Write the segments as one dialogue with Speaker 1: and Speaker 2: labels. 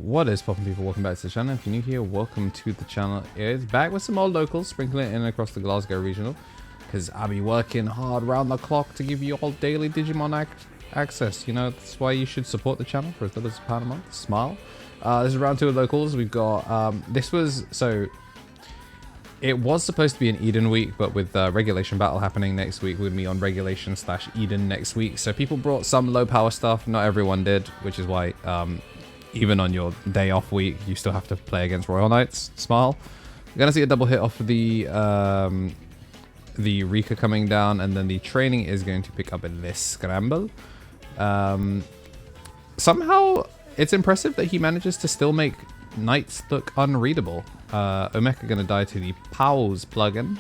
Speaker 1: What is poppin' people? Welcome back to the channel. If you're new here, welcome to the channel. It's back with some old locals, sprinkling it in across the Glasgow regional, because I'll be working hard round the clock to give you all daily Digimon access. You know, that's why you should support the channel for as little as £1 a month. Smile. This is round 2 of locals. We've got it was supposed to be an Eden week, but with regulation battle happening next week, we're gonna be on regulation / Eden next week. So people brought some low power stuff. Not everyone did, which is why even on your day off week, you still have to play against Royal Knights. Smile. We're gonna see a double hit off the Rika coming down, and then the training is going to pick up in this scramble. Somehow, it's impressive that he manages to still make Knights look unreadable. Omeka gonna die to the Powell's plugin,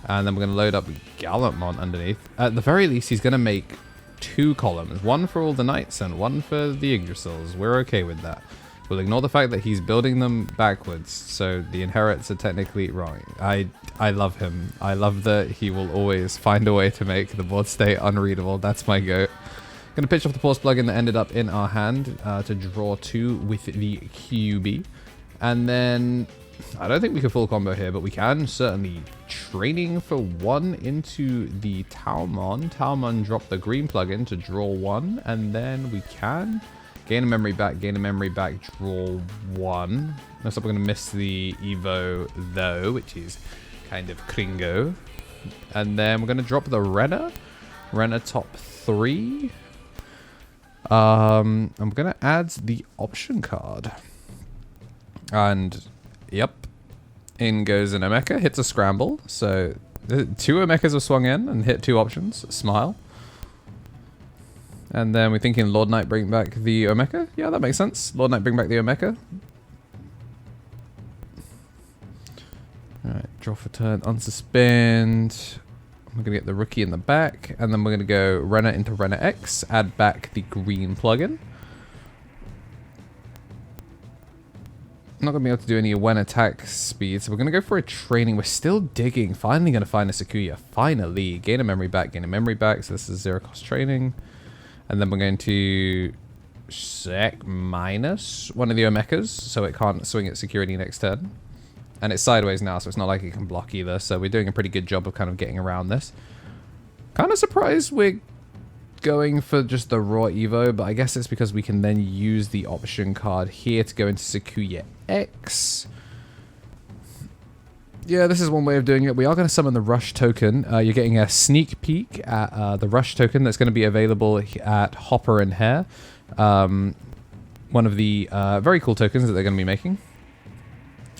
Speaker 1: and then we're gonna load up Gallantmon underneath. At the very least, he's gonna make 2 columns, one for all the Knights and one for the Yggdrasils. We're okay with that. We'll ignore the fact that he's building them backwards, so the inherits are technically wrong. I love him. I love that he will always find a way to make the board state unreadable. That's my goat. Gonna pitch off the pause plugin that ended up in our hand to draw 2 with the QB. And then, I don't think we can full combo here, but we can certainly training for 1 into the Taomon. Taomon drop the green plugin to draw 1, and then we can gain a memory back, draw 1. Looks like we're going to miss the Evo though, which is kind of cringo. And then we're going to drop the Renner top 3. I'm going to add the option card. And, yep. In goes an Omeka, hits a scramble. So, 2 Omekas have swung in and hit 2 options. Smile. And then we're thinking Lord Knight bring back the Omeka. Yeah, that makes sense. Lord Knight bring back the Omeka. Alright, draw for turn, unsuspend. We're going to get the rookie in the back. And then we're going to go Renner into Renner X. Add back the green plugin. Not going to be able to do any when attack speed, so we're going to go for a training. We're still digging. Finally going to find a Sakuya. Finally. Gain a memory back, so this is 0 cost training. And then we're going to sec minus one of the Omekas, so it can't swing its security next turn. And it's sideways now, so it's not like it can block either, so we're doing a pretty good job of kind of getting around this. Kind of surprised we're going for just the raw Evo, but I guess it's because we can then use the option card here to go into Sakuya X. Yeah, this is one way of doing it. We are going to summon the Rush token. You're getting a sneak peek at the Rush token that's going to be available at Hopper and Hare. One of the very cool tokens that they're going to be making.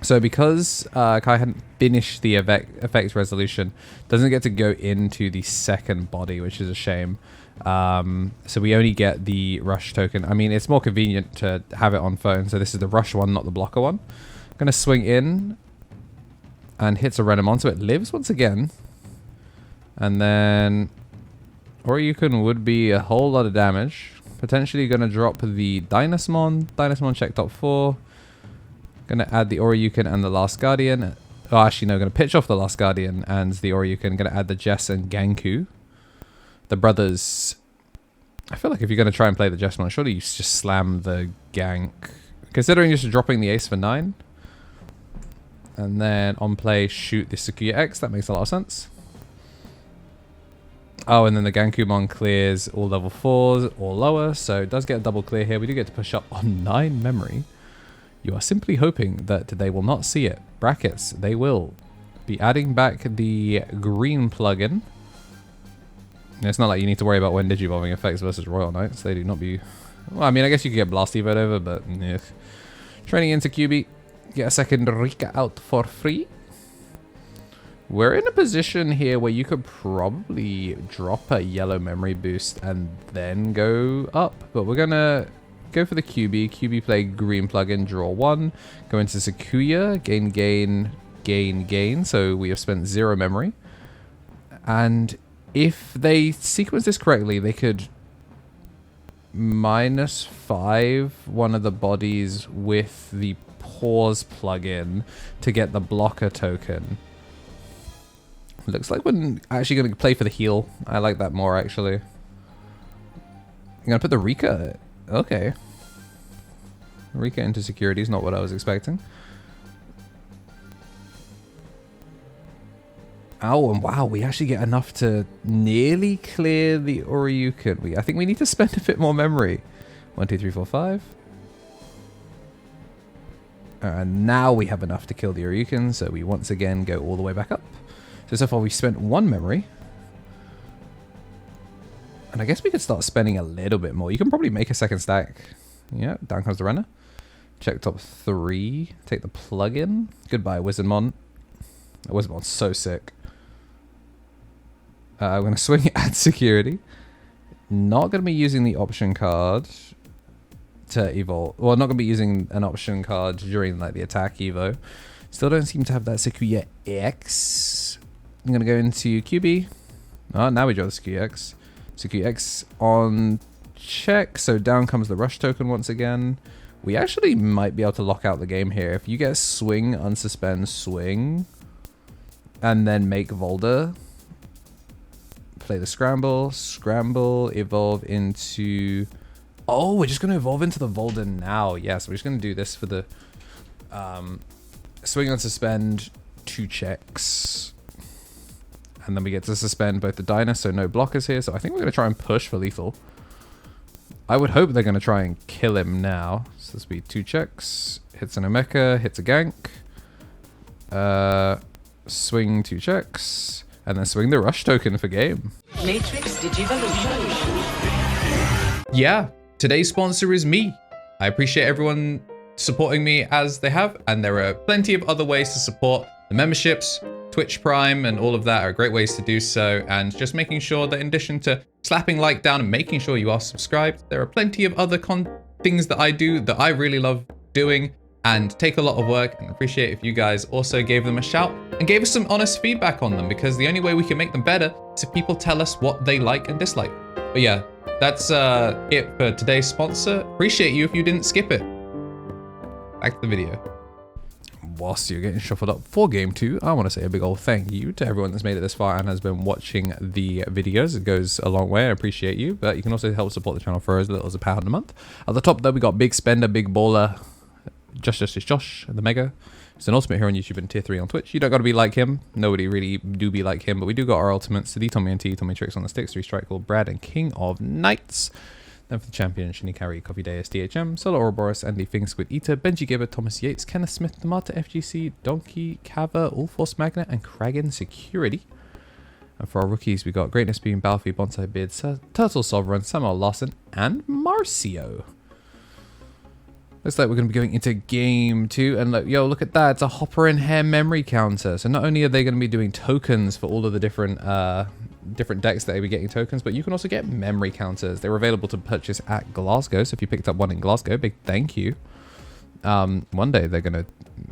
Speaker 1: So because Kai hadn't finished the effect resolution, doesn't get to go into the second body, which is a shame. So we only get the Rush token. I mean, it's more convenient to have it on phone. So this is the Rush one, not the blocker one. Going to swing in and hits a Renamon, so it lives once again. And then Oryuken would be a whole lot of damage. Potentially going to drop the Dynasmon. Dynasmon check top 4. Going to add the Oryuken and the Last Guardian. Oh, actually, no. Going to pitch off the Last Guardian and the Oryuken. Going to add the Jess and Ganku. The brothers. I feel like if you're going to try and play the Jessmon, surely you just slam the Gank. Considering just dropping the Ace for 9. And then on play, shoot the Sakuya X. That makes a lot of sense. Oh, and then the Gankumon clears all level 4s or lower. So it does get a double clear here. We do get to push up on 9 memory. You are simply hoping that they will not see it. Brackets, they will be adding back the green plugin. And it's not like you need to worry about when Digivolving effects versus Royal Knights. They do not be... Well, I mean, I guess you could get Blast Evo'd over, but... Yeah. Training into QB. Get a second Rika out for free. We're in a position here where you could probably drop a yellow memory boost and then go up. But we're going to go for the QB. QB play green plugin, draw 1. Go into Sakuya, gain. So we have spent 0 memory. And if they sequence this correctly, they could -5 one of the bodies with the pause plugin to get the blocker token. Looks like we're actually going to play for the heal. I like that more, actually. I'm going to put the Rika. Okay. Rika into security is not what I was expecting. Oh, and wow, we actually get enough to nearly clear the Oryuken. I think we need to spend a bit more memory. 1, 2, 3, 4, 5. And now we have enough to kill the Oryuken, so we once again go all the way back up. So far we've spent 1 memory. And I guess we could start spending a little bit more. You can probably make a second stack. Yeah, down comes the runner. Check top 3. Take the plug-in. Goodbye, Wizardmon. Wizardmon's so sick. I'm going to swing at security. Not going to be using the option card to evolve. Well, not going to be using an option card during like the attack evo. Still don't seem to have that Sakuya X. I'm going to go into QB. Oh, now we draw the Sakuya X. Sakuya X on check. So down comes the rush token once again. We actually might be able to lock out the game here. If you get swing, unsuspend, swing, and then make Volder. Play the scramble, evolve into... Oh, we're just going to evolve into the Volder now. Yes, we're just going to do this for the swing on suspend, 2 checks. And then we get to suspend both the Dyna, so no blockers here. So I think we're going to try and push for lethal. I would hope they're going to try and kill him now. So this will be 2 checks. Hits an Omeka, hits a gank. Swing 2 checks. And then swing the rush token for game.
Speaker 2: Matrix Digivolution.
Speaker 1: Yeah, today's sponsor is me. I appreciate everyone supporting me as they have, and there are plenty of other ways to support. The memberships, Twitch Prime, and all of that are great ways to do so, and just making sure that in addition to slapping like down and making sure you are subscribed, there are plenty of other things that I do that I really love doing and take a lot of work, and appreciate if you guys also gave them a shout and gave us some honest feedback on them, because the only way we can make them better is if people tell us what they like and dislike. But yeah, that's it for today's sponsor. Appreciate you if you didn't skip it. Back to the video. Whilst you're getting shuffled up for game 2, I want to say a big old thank you to everyone that's made it this far and has been watching the videos. It goes a long way. I appreciate you, but you can also help support the channel for as little as £1 a month. At the top though, we got Big Spender, Big Baller, Josh, and the Mega. It's an ultimate hero on YouTube and tier 3 on Twitch. You don't got to be like him. Nobody really do be like him, but we do got our ultimates. The Tommy and T, Tommy Tricks on the Sticks, 3 Strike Called Brad, and King of Knights. Then for the champion, Shinikari, Coffee Day, SDHM, Solo Ouroboros, Andy Fing, Squid Eater, Benji Gibber, Thomas Yates, Kenneth Smith, Tamata FGC, Donkey, Kava, Allforce Magnet, and Kragan Security. And for our rookies, we got Greatness Beam, Balfi, Bonsai Beard, Turtle Sovereign, Samuel Larson, and Marcio. Looks like we're going to be going into game 2, and look, yo, look at that, it's a Hopper and Hair memory counter. So not only are they going to be doing tokens for all of the different decks that will be getting tokens, but you can also get memory counters. They're available to purchase at Glasgow, so if you picked up one in Glasgow, big thank you. One day they're gonna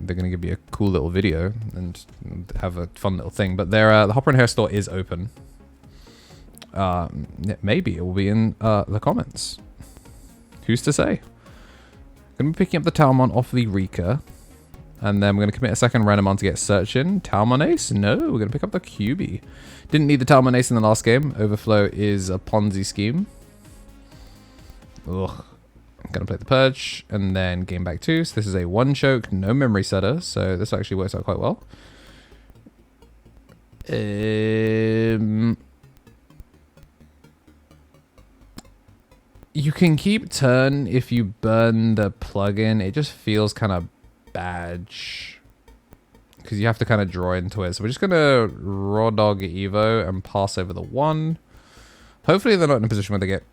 Speaker 1: give you a cool little video and have a fun little thing. But the Hopper and Hair store is open. Maybe it will be in the comments. Who's to say? Gonna be picking up the Talmon off the Rika. And then we're going to commit a second Renamon to get Search in. Talmon Ace? No, we're going to pick up the QB. Didn't need the Talmon Ace in the last game. Overflow is a Ponzi scheme. Ugh. I'm going to play the Purge. And then game back 2. So this is a 1 choke, no memory setter. So this actually works out quite well. You can keep turn if you burn the plugin. It just feels kind of badge because you have to kind of draw into it. So we're just gonna raw dog Evo and pass over the 1. Hopefully they're not in a position where they get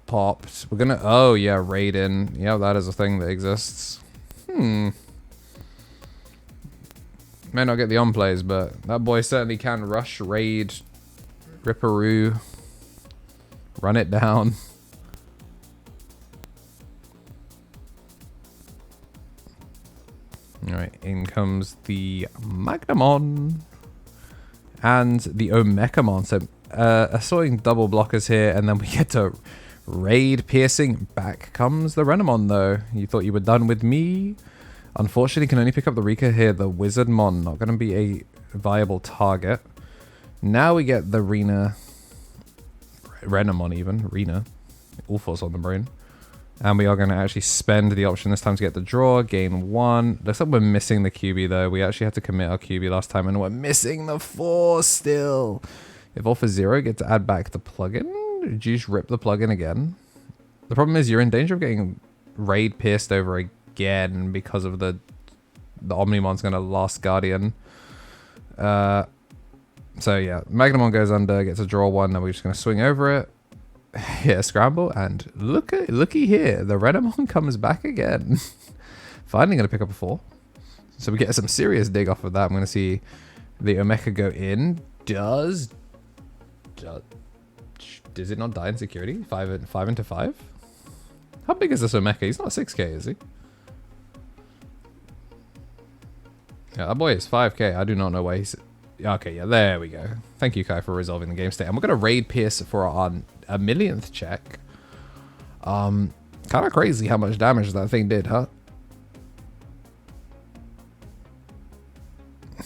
Speaker 1: popped. We're gonna, oh yeah, Raiden. Yeah, that is a thing that exists. May not get the on plays, but that boy certainly can rush, raid, Ripperoo, run it down. Alright, in comes the Magnamon and the Omekamon. So assorting double blockers here, and then we get to raid piercing. Back comes the Renamon though. You thought you were done with me? Unfortunately, can only pick up the Rika here. The Wizardmon, not going to be a viable target. Now we get the Renamon even. Rena. All force on the brain. And we are going to actually spend the option this time to get the draw, gain 1. Looks like we're missing the QB though. We actually had to commit our QB last time and we're missing the 4 still. If all for 0, get to add back the plugin. Did you just rip the plugin again? The problem is you're in danger of getting raid pierced over again because of the Omnimon's going to Last Guardian. So yeah, Magnamon goes under, gets a draw 1, then we're just going to swing over it. Yeah, scramble, and looky here, the Renamon comes back again. Finally going to pick up a 4. So we get some serious dig off of that. I'm going to see the Omeka go in. Does it not die in security? 5 into 5? How big is this Omeka? He's not 6k, is he? Yeah, that boy is 5k. I do not know why he's... Okay, yeah, there we go. Thank you, Kai, for resolving the game state. And we're going to raid Pierce for our 1,000,000th check. Kind of crazy how much damage that thing did, huh?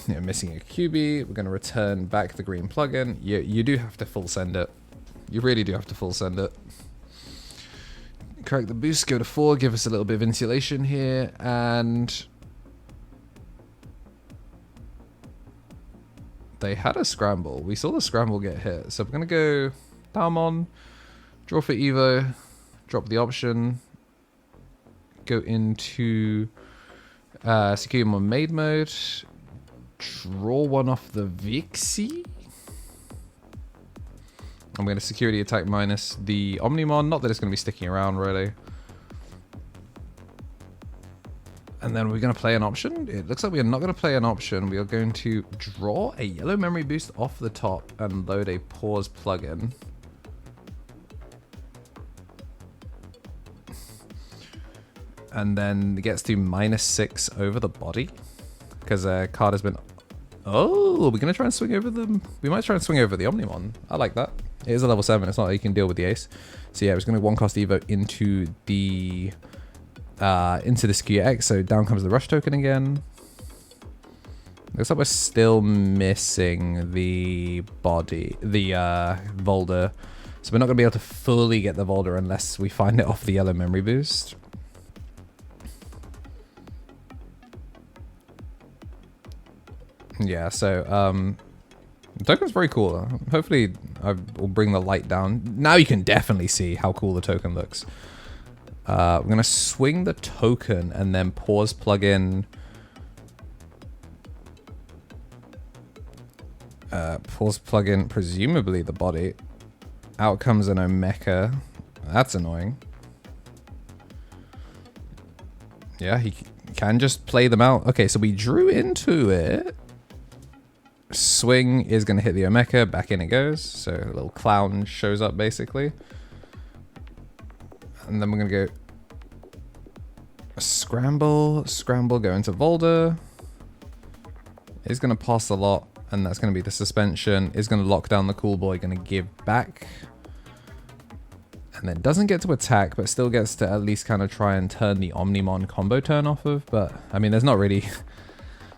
Speaker 1: Yeah, missing a QB. We're going to return back the green plugin. You do have to full send it. You really do have to full send it. Correct the boost, go to 4, give us a little bit of insulation here, and... They had a scramble. We saw the scramble get hit. So we're going to go Dalmon, draw for Evo, drop the option, go into Sakuyamon Maid mode, draw 1 off the Vixie. I'm going to security attack minus the Omnimon. Not that it's going to be sticking around, really. And then we're going to play an option. It looks like we are not going to play an option. We are going to draw a yellow memory boost off the top and load a pause plugin. And then it gets to -6 over the body. Because a card has been... Oh, we're going to try and swing over them. We might try and swing over the Omnimon. I like that. It is a level 7. It's not like you can deal with the ace. So yeah, it's going to 1-cost Evo into the Skew X. So down comes the rush token again. Looks like we're still missing the body, the Volder. So we're not going to be able to fully get the Volder unless we find it off the yellow memory boost. Yeah, so the token's very cool. Hopefully I will bring the light down. Now you can definitely see how cool the token looks. We're going to swing the token and then pause plugin. Pause plugin, presumably the body. Out comes an Omeka. That's annoying. Yeah, he can just play them out. Okay, so we drew into it. Swing is going to hit the Omeka. Back in it goes. So a little clown shows up, basically. And then we're going to go scramble, go into Volder. Is going to pass a lot, and that's going to be the suspension. Is going to lock down the cool boy, going to give back. And then doesn't get to attack, but still gets to at least kind of try and turn the Omnimon combo turn off of. But, I mean, there's not really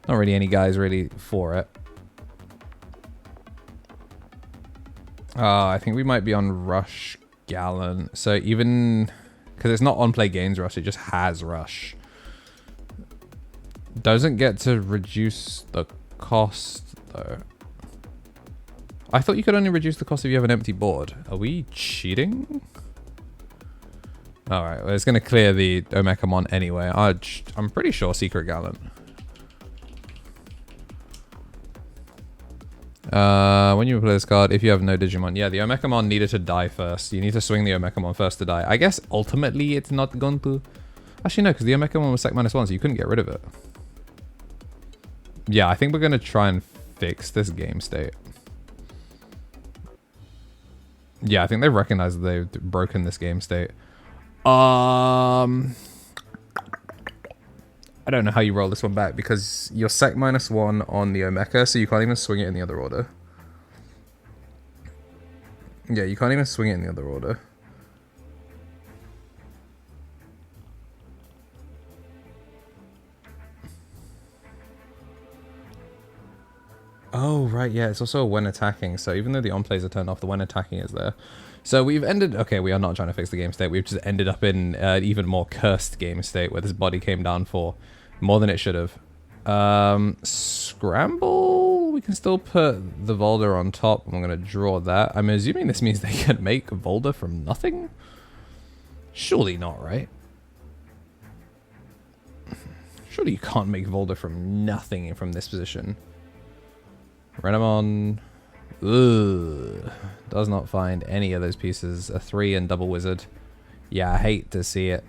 Speaker 1: any guys really for it. I think we might be on Rush Gallant. So even... Because it's not on play gains rush, it just has rush. Doesn't get to reduce the cost, though. I thought you could only reduce the cost if you have an empty board. Are we cheating? Alright, well, it's going to clear the Omekamon anyway. I'm pretty sure Secret Gallant. When you play this card, if you have no Digimon, yeah, the Omekamon needed to die first. You need to swing the Omekamon first to die. I guess ultimately it's not going to... Actually, no, because the Omekamon was sec -1, so you couldn't get rid of it. Yeah, I think we're going to try and fix this game state. Yeah, I think they've recognized that they've broken this game state. I don't know how you roll this one back because you're sec -1 on the Omeka, so you can't even swing it in the other order. Yeah, you can't even swing it in the other order. Oh, right, yeah, it's also a when attacking. So even though the on plays are turned off, the when attacking is there. So we've ended... Okay, we are not trying to fix the game state. We've just ended up in an even more cursed game state where this body came down for more than it should have. Scramble? We can still put the Volder on top. I'm going to draw that. I'm assuming this means they can make Volder from nothing? Surely not, right? Surely you can't make Volder from nothing from this position. Renamon, does not find any of those pieces. A 3 and double wizard. Yeah, I hate to see it.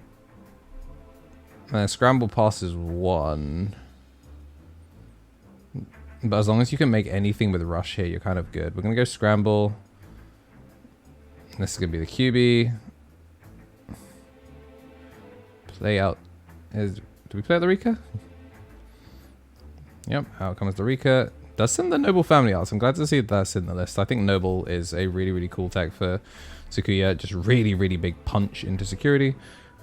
Speaker 1: Scramble passes 1. But as long as you can make anything with rush here, you're kind of good. We're going to go scramble. This is going to be the QB. Play out. Do we play out the Rika? Yep, out comes the Rika. Does send the Noble Family Arts. I'm glad to see that's in the list. I think Noble is a really, really cool tech for Sakuya. Just really, really big punch into security.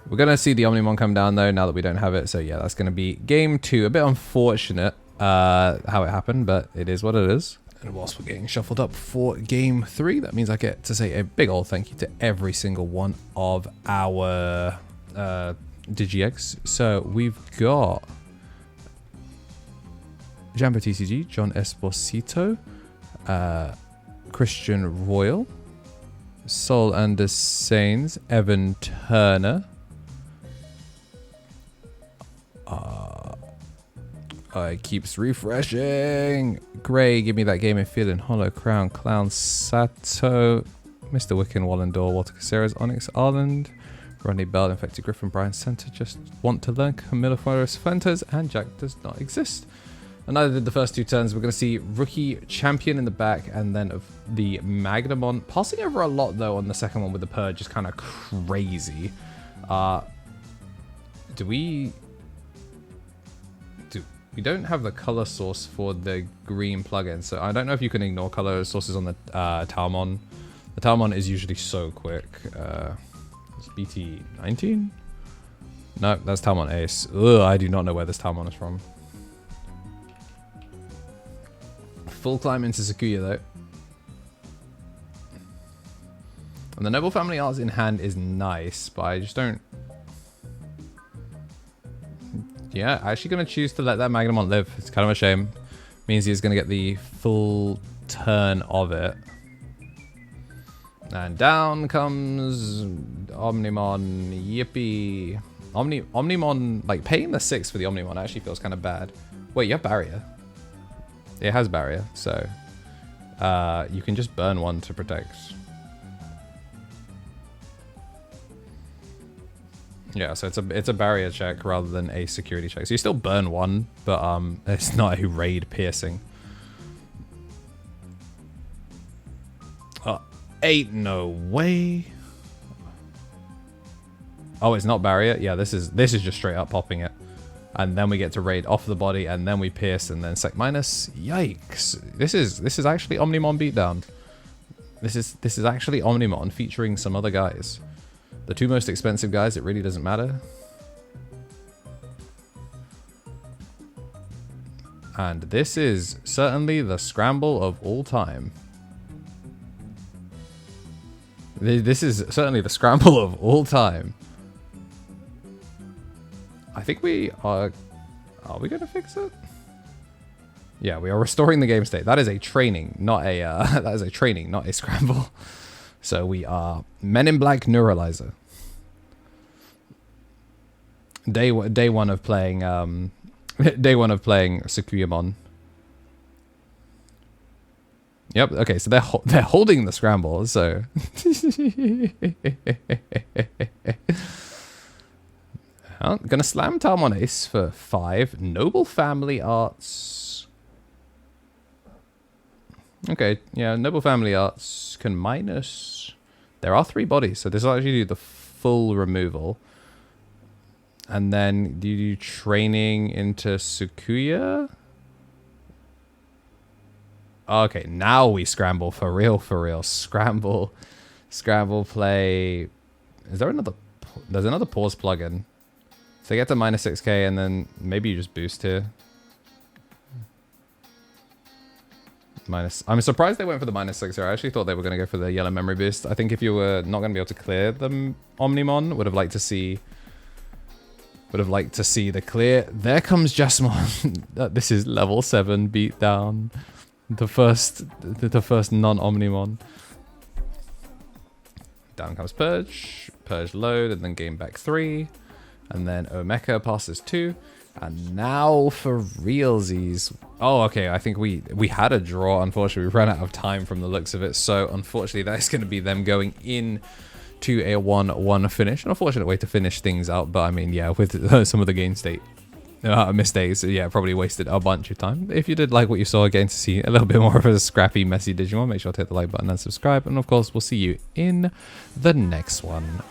Speaker 1: We're going to see the Omnimon come down, though, now that we don't have it. So, yeah, that's going to be game 2. A bit unfortunate how it happened, but it is what it is. And whilst we're getting shuffled up for game 3, that means I get to say a big old thank you to every single one of our DigiEggs. So, we've got... Jambo TCG, John Esposito, Christian Royal, Sol Andersains, Evan Turner, it keeps refreshing. Gray, give me that game of feeling. Hollow Crown, Clown Sato, Mr. Wiccan, Wallendor, Walter Caceres, Onyx Ireland, Rodney Bell, Infected Griffin, Brian Center, Just Want to Learn, Camilla Flores Fuentes, and Jack Does Not Exist. And neither did the first 2 turns. We're going to see Rookie Champion in the back, and then of the Magnamon. Passing over a lot, though, on the second one with the Purge is kind of crazy. We don't have the color source for the green plugin, so I don't know if you can ignore color sources on the Talmon. The Talmon is usually so quick. It's BT19? No, that's Talmon Ace. Ugh, I do not know where this Talmon is from. Full climb into Sakuya, though. And the Noble Family Arts in hand is nice, but I just don't... Yeah, actually going to choose to let that Magnamon live. It's kind of a shame. Means he's going to get the full turn of it. And down comes Omnimon. Yippee. Omnimon, like, paying the 6 for the Omnimon actually feels kind of bad. Wait, you have barrier. It has barrier, so you can just burn 1 to protect. Yeah, so it's a barrier check rather than a security check. So you still burn 1, but it's not a raid piercing. Ain't no way. Oh, it's not barrier. Yeah, this is just straight up popping it. And then we get to raid off the body, and then we pierce, and then sec minus. Yikes! This is actually Omnimon beatdown. This is actually Omnimon featuring some other guys. The 2 most expensive guys. It really doesn't matter. And this is certainly the scramble of all time. This is certainly the scramble of all time. I think we are... Are we going to fix it? Yeah, we are restoring the game state. That is a training, not a... that is a training, not a scramble. So we are Men in Black Neuralizer. Day 1 of playing... day 1 of playing Sakuyamon. Yep, okay, so they're holding the scramble, so... Gonna slam Talmon Ace for 5. Noble Family Arts. Okay, yeah, Noble Family Arts can minus... There are 3 bodies, so this will actually do the full removal. And then do you do training into Sakuya? Okay, now we scramble for real, for real. Scramble play... Is there another... There's another pause plugin. So they get to minus 6k, and then maybe you just boost here. minus. I'm surprised they went for the -6 here. I actually thought they were going to go for the yellow memory boost. I think if you were not going to be able to clear the Omnimon, would have liked to see the clear. There comes Jessamon. This is level 7 beatdown. The first non-Omnimon. Down comes Purge. Purge load, and then gain back 3. And then Omeka passes 2. And now for realsies. Oh, okay, I think we had a draw, unfortunately. We ran out of time from the looks of it. So, unfortunately, that's going to be them going in to a 1-1 finish. An unfortunate way to finish things out. But, I mean, yeah, with some of the game state mistakes, yeah, probably wasted a bunch of time. If you did like what you saw, again, to see a little bit more of a scrappy, messy Digimon, make sure to hit the like button and subscribe. And, of course, we'll see you in the next one.